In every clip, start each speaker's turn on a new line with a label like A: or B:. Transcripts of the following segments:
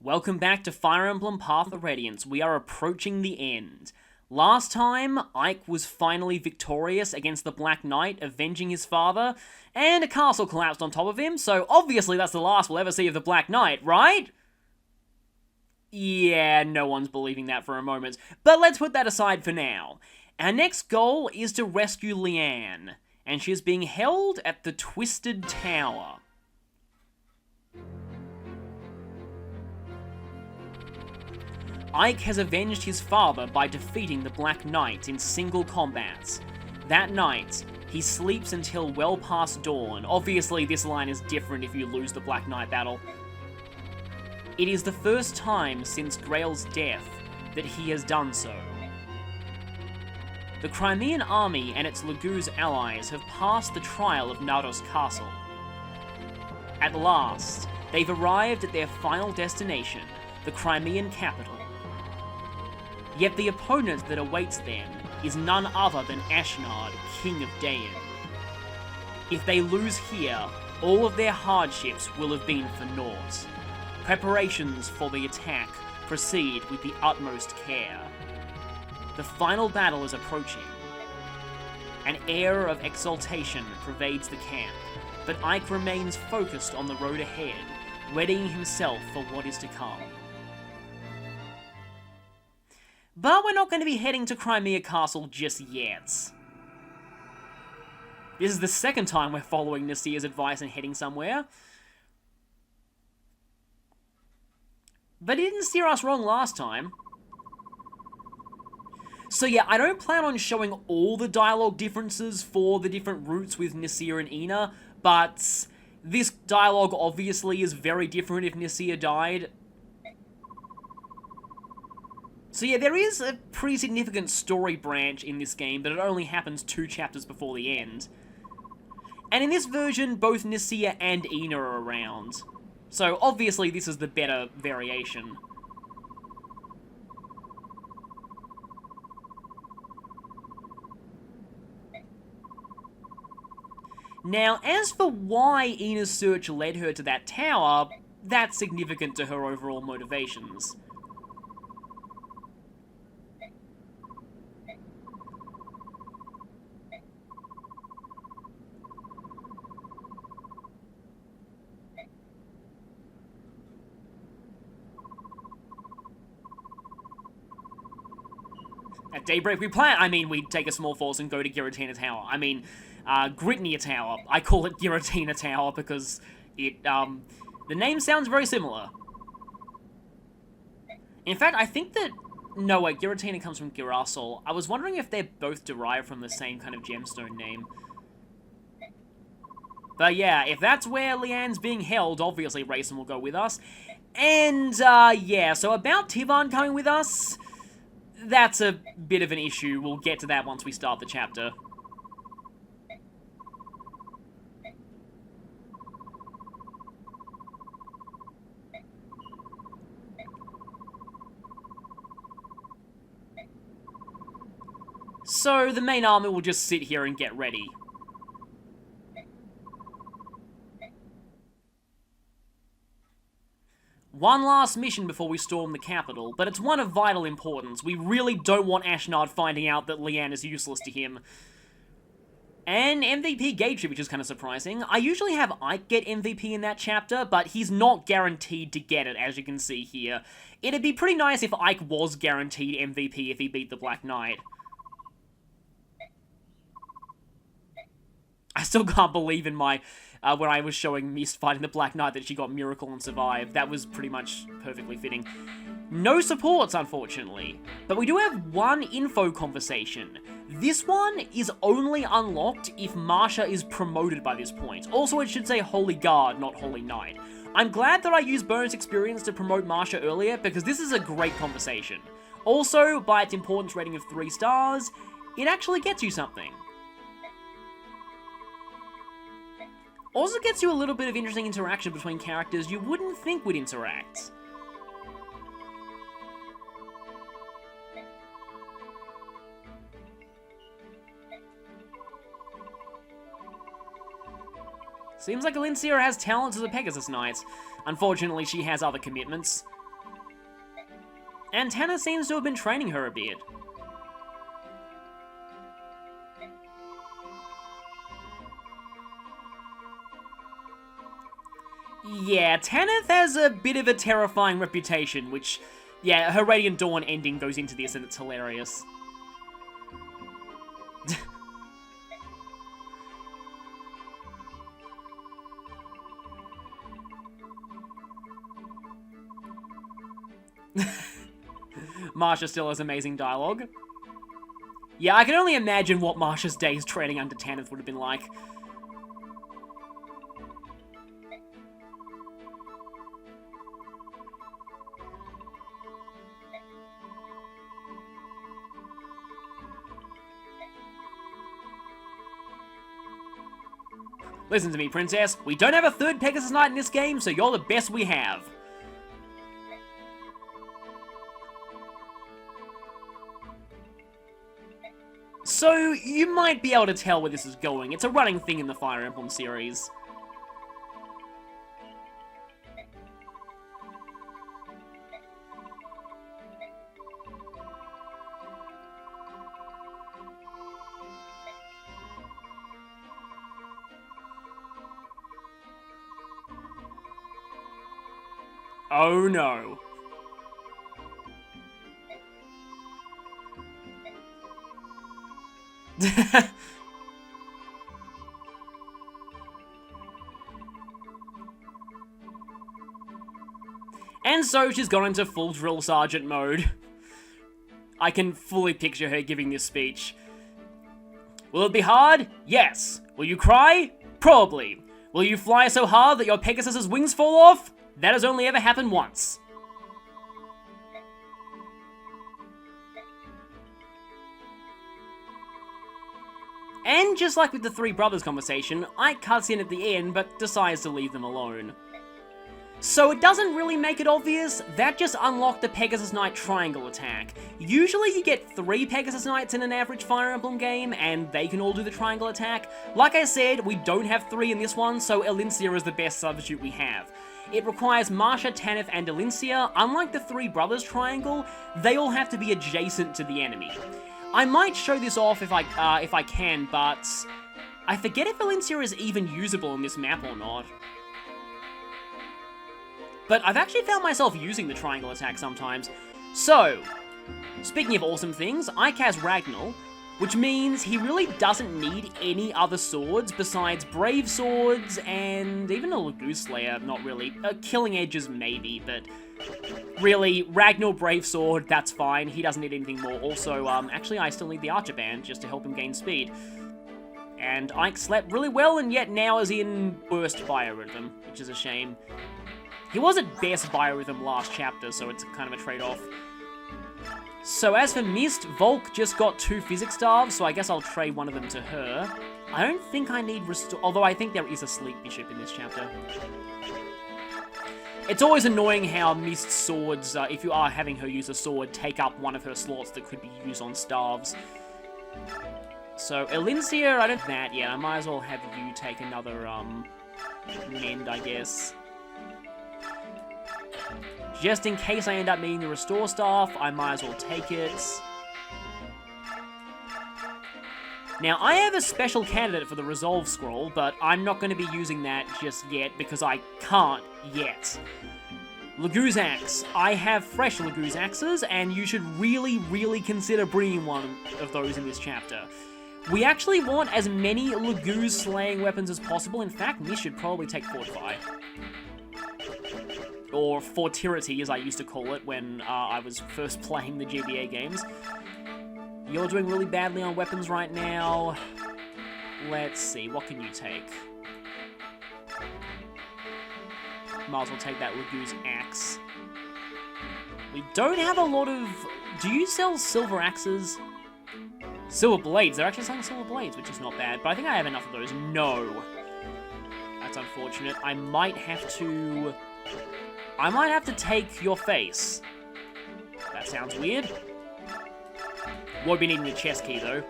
A: Welcome back to Fire Emblem Path of Radiance. We are approaching the end. Last time, Ike was finally victorious against the Black Knight, avenging his father, and a castle collapsed on top of him, so obviously that's the last we'll ever see of the Black Knight, right? Yeah, no one's believing that for a moment, but let's put that aside for now. Our next goal is to rescue Leanne, and she is being held at the Twisted Tower. Ike has avenged his father by defeating the Black Knight in single combats. That night, he sleeps until well past dawn. Obviously, this line is different if you lose the Black Knight battle. It is the first time since Grail's death that he has done so. The Crimean army and its Laguz allies have passed the trial of Nardos Castle. At last, they've arrived at their final destination, the Crimean capital. Yet the opponent that awaits them is none other than Ashnard, King of Dayan. If they lose here, all of their hardships will have been for naught. Preparations for the attack proceed with the utmost care. The final battle is approaching. An air of exultation pervades the camp, but Ike remains focused on the road ahead, readying himself for what is to come. But we're not going to be heading to Crimea Castle just yet. This is the second time we're following Nasir's advice and heading somewhere. But he didn't steer us wrong last time. So yeah, I don't plan on showing all the dialogue differences for the different routes with Nasir and Ina, but this dialogue obviously is very different if Nasir died. So yeah, there is a pretty significant story branch in this game, but it only happens 2 chapters before the end. And in this version, both Nasir and Ina are around. So obviously this is the better variation. Now, as for why Ina's search led her to that tower, that's significant to her overall motivations. At daybreak we take a small force and go to Giratina Tower. Gritnia Tower. I call it Giratina Tower because it, the name sounds very similar. In fact, I think that... No, wait, Giratina comes from Girasol. I was wondering if they're both derived from the same kind of gemstone name. But yeah, if that's where Leanne's being held, obviously Rayson will go with us. And, yeah, so about Tivan coming with us... That's a bit of an issue. We'll get to that once we start the chapter. So, the main army will just sit here and get ready. One last mission before we storm the capital, but it's one of vital importance. We really don't want Ashnard finding out that Leanne is useless to him. And MVP Gateway, which is kind of surprising. I usually have Ike get MVP in that chapter, but he's not guaranteed to get it, as you can see here. It'd be pretty nice if Ike was guaranteed MVP if he beat the Black Knight. I still can't believe in my... when I was showing Mist fighting the Black Knight that she got Miracle and survived. That was pretty much perfectly fitting. No supports, unfortunately. But we do have one info conversation. This one is only unlocked if Marsha is promoted by this point. Also, it should say Holy Guard, not Holy Knight. I'm glad that I used bonus experience to promote Marsha earlier, because this is a great conversation. Also, by its importance rating of 3 stars, it actually gets you something. Also gets you a little bit of interesting interaction between characters you wouldn't think would interact. Seems like Alincia has talent as a Pegasus Knight. Unfortunately, she has other commitments. And Tanner seems to have been training her a bit. Yeah, Tanith has a bit of a terrifying reputation, which, yeah, her Radiant Dawn ending goes into this and it's hilarious. Marsha still has amazing dialogue. Yeah, I can only imagine what Marsha's days training under Tanith would have been like. Listen to me, Princess. We don't have a third Pegasus Knight in this game, so you're the best we have. So, you might be able to tell where this is going. It's a running thing in the Fire Emblem series. Oh no. And so she's gone into full drill sergeant mode. I can fully picture her giving this speech. Will it be hard? Yes. Will you cry? Probably. Will you fly so hard that your Pegasus's wings fall off? That has only ever happened once. And just like with the three brothers conversation, Ike cuts in at the end but decides to leave them alone. So it doesn't really make it obvious, that just unlocked the Pegasus Knight triangle attack. Usually you get 3 Pegasus Knights in an average Fire Emblem game, and they can all do the triangle attack. Like I said, we don't have 3 in this one, so Elincia is the best substitute we have. It requires Marsha, Tanith, and Elincia. Unlike the three brothers triangle, they all have to be adjacent to the enemy. I might show this off if I can, but I forget if Elincia is even usable in this map or not. But I've actually found myself using the triangle attack sometimes. So, speaking of awesome things, Ike has Ragnall, which means he really doesn't need any other swords besides Brave Swords and even a Lagoo Slayer, not really. Killing Edges maybe, but really, Ragnall, Brave Sword, that's fine. He doesn't need anything more. Also, actually I still need the Archer Band just to help him gain speed. And Ike slept really well and yet now is in Burst Biorhythm, which is a shame. He was at best Biorhythm last chapter, so it's kind of a trade-off. So as for Mist, Volk just got 2 Physics Staves, so I guess I'll trade one of them to her. I don't think I need Restore, although I think there is a Sleep Bishop in this chapter. It's always annoying how Mist's swords, if you are having her use a sword, take up one of her slots that could be used on staves. So Elincia, I don't that yet. I might as well have you take another, Mend, I guess. Just in case I end up needing the Restore Staff, I might as well take it. Now, I have a special candidate for the Resolve Scroll, but I'm not going to be using that just yet because I can't yet. Lagoo's Axe. I have fresh Lagoo's Axes, and you should really, really consider bringing one of those in this chapter. We actually want as many Lagoo's slaying weapons as possible. In fact, we should probably take Fortify. Or Fortirity, as I used to call it when I was first playing the GBA games. You're doing really badly on weapons right now. Let's see, what can you take? Might as well take that Lagoo's Axe. We don't have a lot of... Do you sell silver axes? Silver blades. They're actually selling silver blades, which is not bad. But I think I have enough of those. No. That's unfortunate. I might have to take your face. That sounds weird. Won't be needing the chest key, though.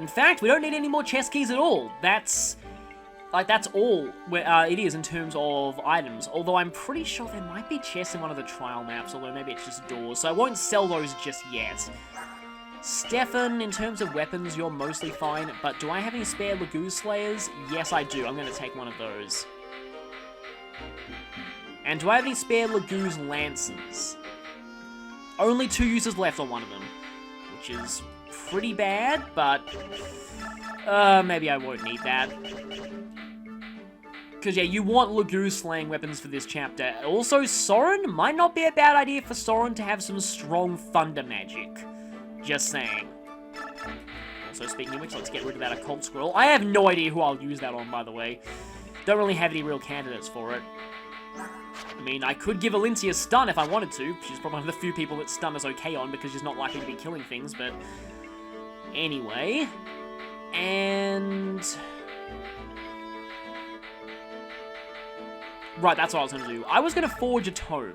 A: In fact, we don't need any more chest keys at all. That's Like, that's all where, it is in terms of items. Although I'm pretty sure there might be chests in one of the trial maps, although maybe it's just doors. So I won't sell those just yet. Stefan, in terms of weapons, you're mostly fine. But do I have any spare Laguz Slayers? Yes, I do. I'm going to take one of those. And do I have any spare Laguz Lancers? Only 2 users left on one of them. Which is pretty bad, but... maybe I won't need that. Because, yeah, you want Laguz slaying weapons for this chapter. Also, Soren might not be a bad idea for Soren to have some strong thunder magic. Just saying. Also, speaking of which, let's get rid of that occult scroll. I have no idea who I'll use that on, by the way. Don't really have any real candidates for it. I mean, I could give Alintia stun if I wanted to. She's probably one of the few people that stun is okay on because she's not likely to be killing things, but... Anyway... And... Right, that's what I was going to do. I was going to forge a tome.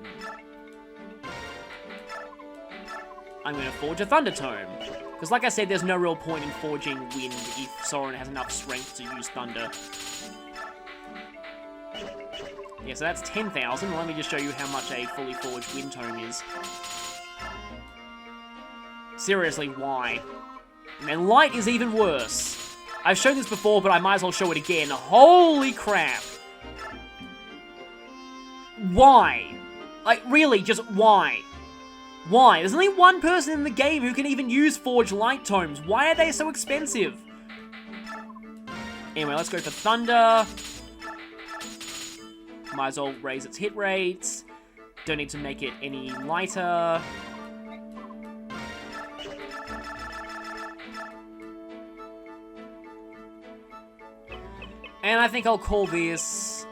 A: I'm going to forge a thunder tome. Because like I said, there's no real point in forging wind if Soren has enough strength to use thunder. Yeah, so that's 10,000. Let me just show you how much a fully forged wind tome is. Seriously, why? And light is even worse. I've shown this before, but I might as well show it again. Holy crap. Why? Like, really, just why? Why? There's only one person in the game who can even use forged light tomes. Why are they so expensive? Anyway, let's go for Thunder. Might as well raise its hit rates. Don't need to make it any lighter. And I think I'll call this...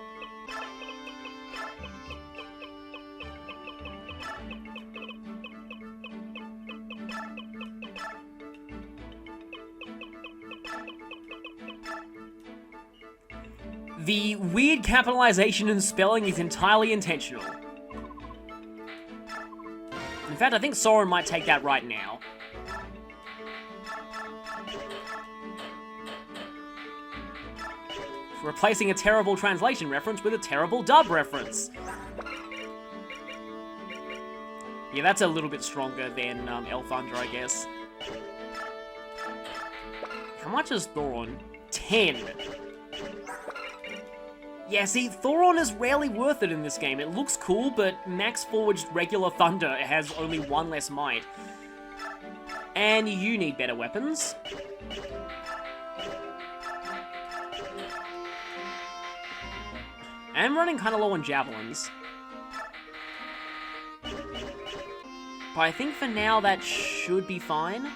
A: The weird capitalization and spelling is entirely intentional. In fact, I think Soren might take that right now. Replacing a terrible translation reference with a terrible dub reference. Yeah, that's a little bit stronger than Elthunder, I guess. How much is Thoron? 10. Yeah, see, Thoron is rarely worth it in this game. It looks cool, but max forged regular Thunder has only 1 less might. And you need better weapons. I'm running kind of low on javelins. But I think for now that should be fine.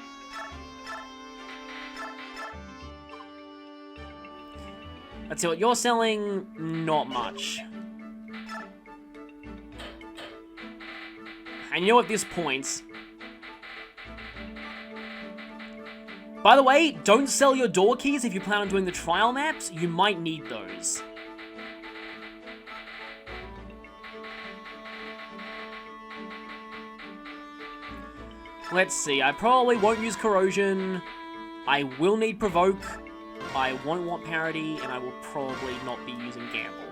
A: Let's see what you're selling. Not much. And you know, at this point... By the way, don't sell your door keys if you plan on doing the trial maps. You might need those. Let's see, I probably won't use Corrosion. I will need Provoke. I won't want Parity, and I will probably not be using Gamble.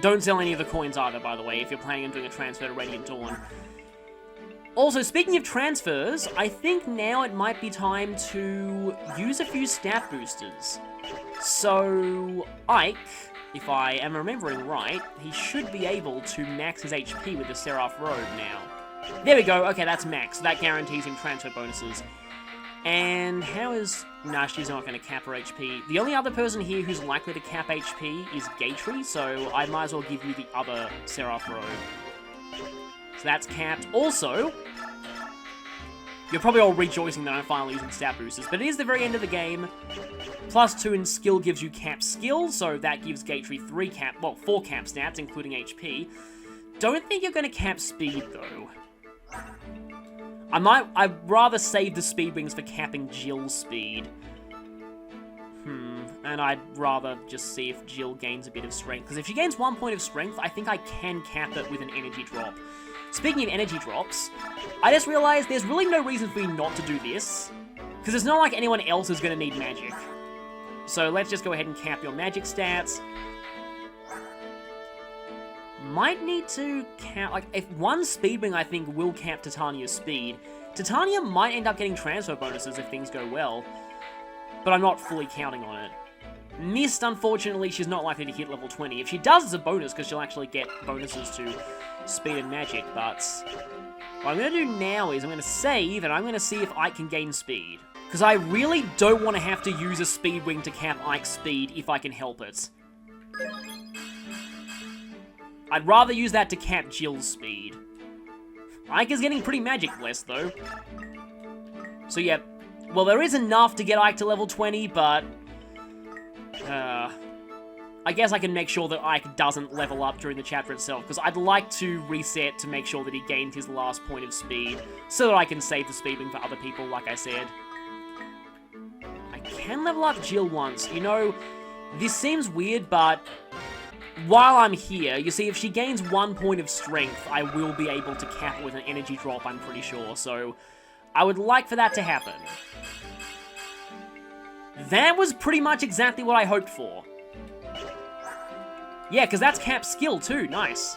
A: Don't sell any of the coins either, by the way, if you're planning on doing a transfer to Radiant Dawn. Also, speaking of transfers, I think now it might be time to use a few stat boosters. So, Ike, if I am remembering right, he should be able to max his HP with the Seraph Robe now. There we go, okay, that's max. That guarantees him transfer bonuses. And how is... Nah, she's not going to cap her HP. The only other person here who's likely to cap HP is Gatry, so I might as well give you the other Seraph Robe. So that's capped. Also, you're probably all rejoicing that I'm finally using stat boosters, but it is the very end of the game. +2 in skill gives you cap skill, so that gives Gatry 4 cap stats, including HP. Don't think you're going to cap speed, though. I'd rather save the speed wings for capping Jill's speed. And I'd rather just see if Jill gains a bit of strength. Because if she gains 1 point of strength, I think I can cap it with an energy drop. Speaking of energy drops, I just realized there's really no reason for me not to do this. Because it's not like anyone else is going to need magic. So let's just go ahead and cap your magic stats. Might need to cap, like, if one speed wing I think will cap Titania's speed. Titania might end up getting transfer bonuses if things go well, but I'm not fully counting on it. Mist, unfortunately, she's not likely to hit level 20. If she does, it's a bonus, because she'll actually get bonuses to speed and magic, but what I'm going to do now is I'm going to save, and I'm going to see if Ike can gain speed. Because I really don't want to have to use a speed wing to cap Ike's speed if I can help it. I'd rather use that to cap Jill's speed. Ike is getting pretty magic blessed, though. So yeah, well, there is enough to get Ike to level 20, but I guess I can make sure that Ike doesn't level up during the chapter itself, because I'd like to reset to make sure that he gained his last point of speed, so that I can save the speed wing for other people, like I said. I can level up Jill once. You know, this seems weird, but while I'm here, you see, if she gains 1 point of strength, I will be able to cap it with an energy drop, I'm pretty sure, so I would like for that to happen. That was pretty much exactly what I hoped for. Yeah, because that's cap skill too, nice.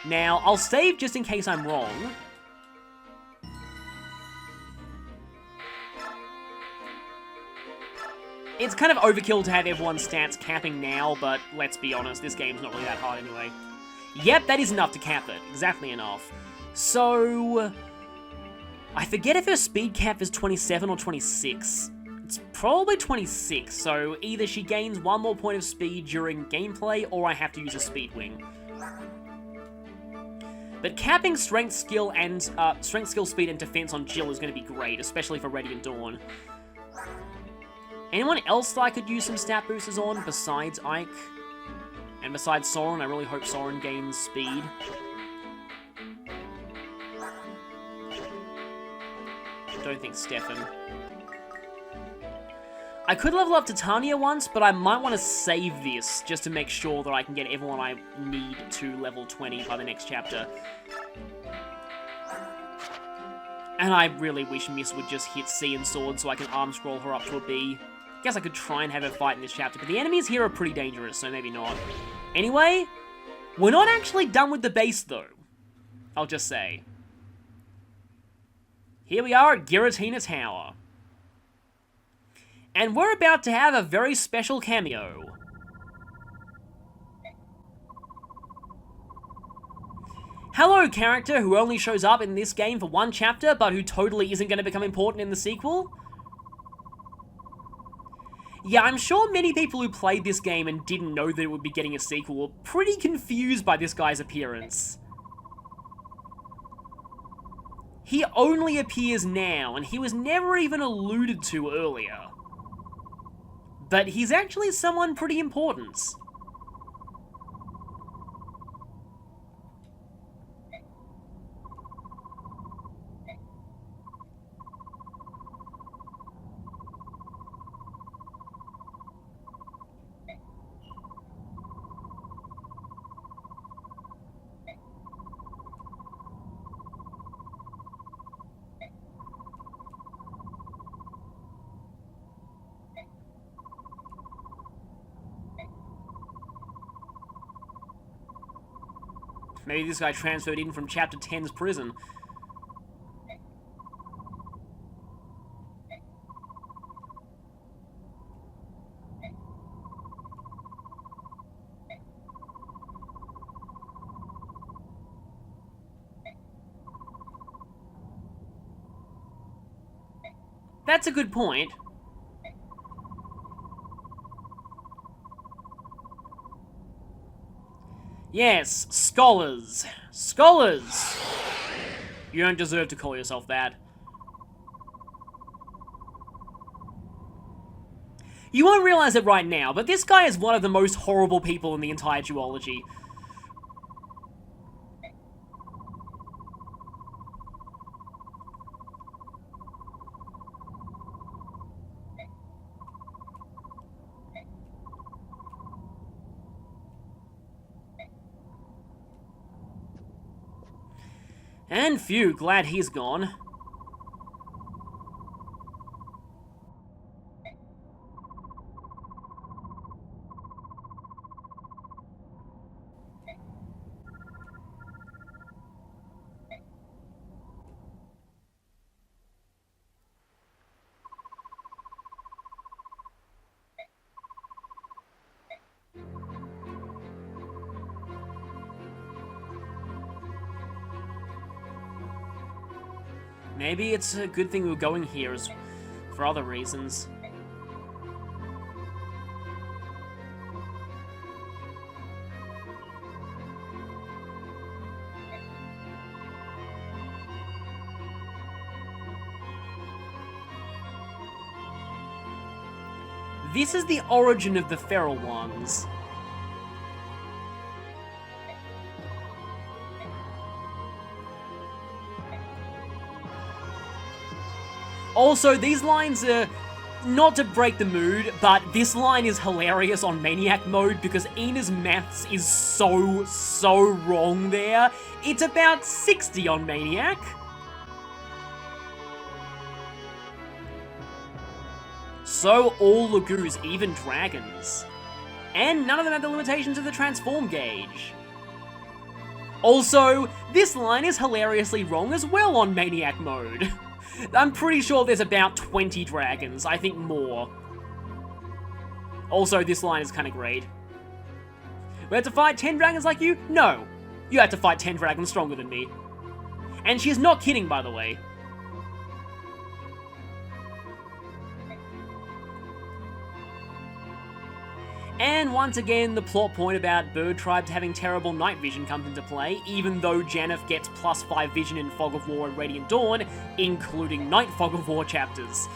A: Now, I'll save just in case I'm wrong. It's kind of overkill to have everyone's stats capping now, but let's be honest, this game's not really that hard anyway. Yep, that is enough to cap it. Exactly enough. So I forget if her speed cap is 27 or 26. It's probably 26, so either she gains 1 more point of speed during gameplay, or I have to use a speed wing. But capping strength, skill, and strength, skill, speed, and defense on Jill is going to be great, especially for Radiant Dawn. Anyone else that I could use some stat boosters on besides Ike? And besides Soren? I really hope Soren gains speed. Don't think Stefan. I could level up Titania once, but I might want to save this just to make sure that I can get everyone I need to level 20 by the next chapter. And I really wish Miss would just hit C and Sword so I can arm scroll her up to a B. Guess I could try and have her fight in this chapter, but the enemies here are pretty dangerous, so maybe not. Anyway, we're not actually done with the base, though. I'll just say. Here we are at Giratina Tower. And we're about to have a very special cameo. Hello, character who only shows up in this game for 1 chapter, but who totally isn't going to become important in the sequel. Yeah, I'm sure many people who played this game and didn't know that it would be getting a sequel were pretty confused by this guy's appearance. He only appears now, and he was never even alluded to earlier. But he's actually someone pretty important. Maybe this guy transferred in from Chapter 10's prison. That's a good point. Yes, scholars. Scholars! You don't deserve to call yourself that. You won't realize it right now, but this guy is one of the most horrible people in the entire duology. And phew, glad he's gone. Maybe it's a good thing we were going here for other reasons. This is the origin of the feral ones. Also, these lines are, not to break the mood, but this line is hilarious on Maniac mode because Ina's maths is so wrong there. It's about 60 on Maniac. So all Lagoos, even dragons. And none of them have the limitations of the transform gauge. Also, this line is hilariously wrong as well on Maniac mode. I'm pretty sure there's about 20 dragons, I think more. Also, this line is kind of great. We had to fight 10 dragons like you? No. You had to fight 10 dragons stronger than me. And she's not kidding, by the way. And once again, the plot point about bird tribes having terrible night vision comes into play, even though Janeth gets +5 vision in Fog of War and Radiant Dawn, including Night Fog of War chapters.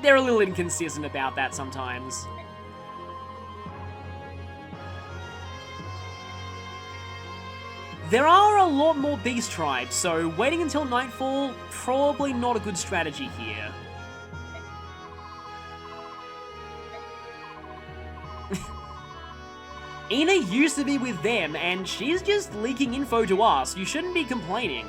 A: They're a little inconsistent about that sometimes. There are a lot more beast tribes, so waiting until nightfall, probably not a good strategy here. Ina used to be with them, and she's just leaking info to us. You shouldn't be complaining.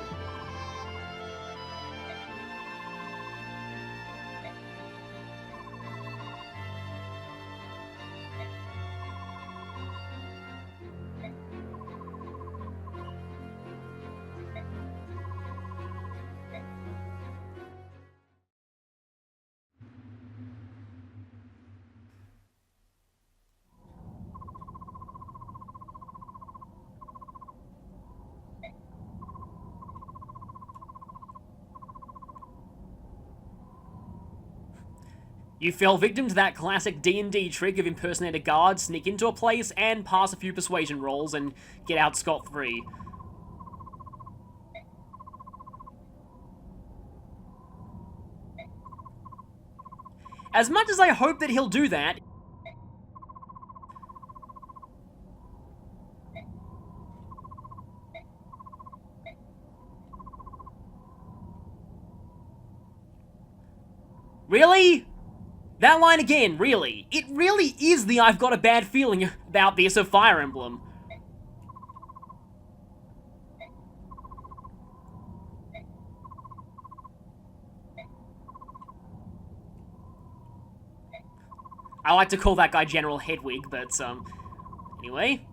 A: You fell victim to that classic D&D trick of impersonate a guard, sneak into a place, and pass a few persuasion rolls and get out scot-free. As much as I hope that he'll do that... Really? That line again, really. It really is the I've got a bad feeling about this of Fire Emblem. I like to call that guy General Hedwig, but, anyway.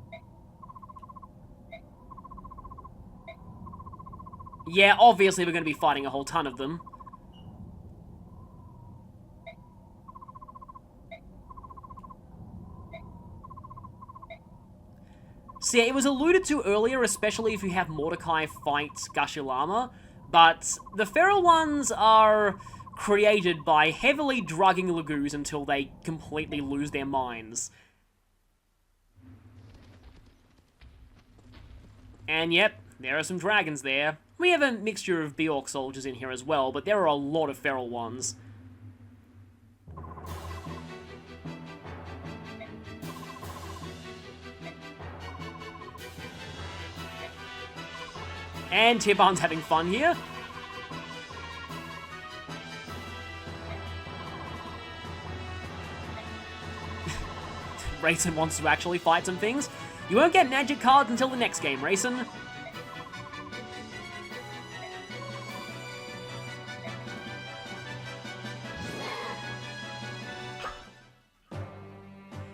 A: Yeah, obviously we're going to be fighting a whole ton of them. So yeah, it was alluded to earlier, especially if you have Mordecai fight Gushulama, but the feral ones are created by heavily drugging Lagoos until they completely lose their minds. And yep, there are some dragons there. We have a mixture of Bjork soldiers in here as well, but there are a lot of feral ones. And Tiban's having fun here. Rayson wants to actually fight some things. You won't get magic cards until the next game, Rayson.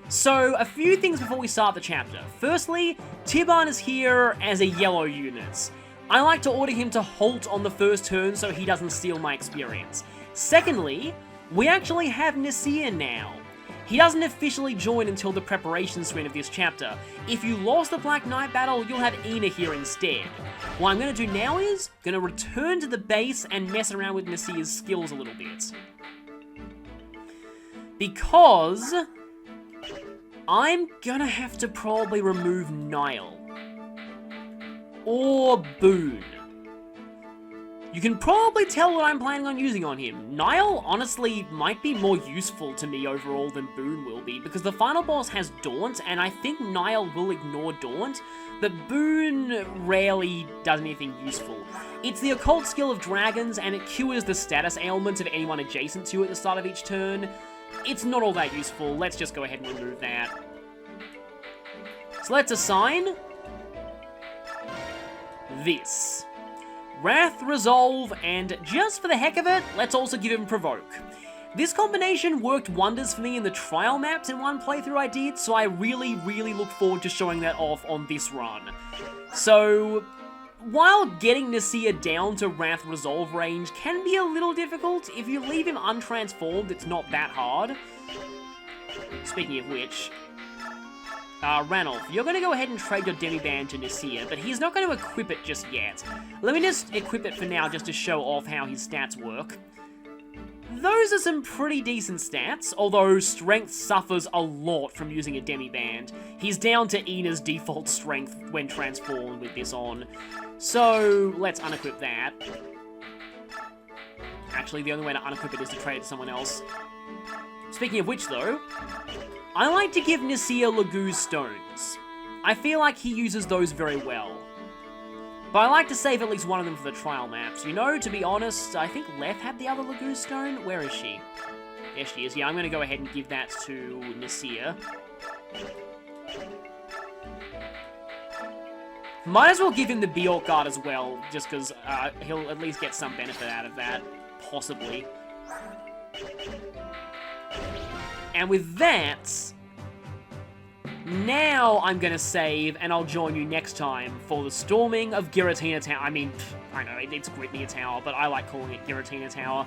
A: So, a few things before we start the chapter. Firstly, Tiban is here as a yellow unit. I like to order him to halt on the first turn so he doesn't steal my experience. Secondly, we actually have Nasir now. He doesn't officially join until the preparation screen of this chapter. If you lost the Black Knight battle, you'll have Ina here instead. What I'm going to do now is, going to return to the base and mess around with Nasia's skills a little bit. Because I'm gonna have to probably remove Niall. Or Boone. You can probably tell what I'm planning on using on him. Niall, honestly, might be more useful to me overall than Boone will be, because the final boss has Daunt, and I think Niall will ignore Daunt, but Boone rarely does anything useful. It's the occult skill of dragons, and it cures the status ailments of anyone adjacent to it at the start of each turn. It's not all that useful. Let's just go ahead and remove that. So let's assign this. Wrath, Resolve, and just for the heck of it, let's also give him Provoke. This combination worked wonders for me in the trial maps in one playthrough I did, so I really look forward to showing that off on this run. So, while getting Nasia down to Wrath Resolve range can be a little difficult, if you leave him untransformed, it's not that hard. Speaking of which, Ranulph, you're going to go ahead and trade your Demiband to Nasia, but he's not going to equip it just yet. Let me just equip it for now just to show off how his stats work. Those are some pretty decent stats, although Strength suffers a lot from using a Demiband. He's down to Ina's default Strength when transformed with this on. So, let's unequip that. Actually, the only way to unequip it is to trade it to someone else. Speaking of which, though, I like to give Nasia Lagoo's stones. I feel like he uses those very well. But I like to save at least one of them for the trial maps. You know, to be honest, I think Leth had the other Lagoo stone. Where is she? There she is. Yeah, I'm going to go ahead and give that to Nasia. Might as well give him the Bjork Guard as well, just because he'll at least get some benefit out of that. Possibly. And with that, now I'm going to save, and I'll join you next time for the storming of Giratina Tower. I mean, I know, it's Gritnia Tower, but I like calling it Giratina Tower.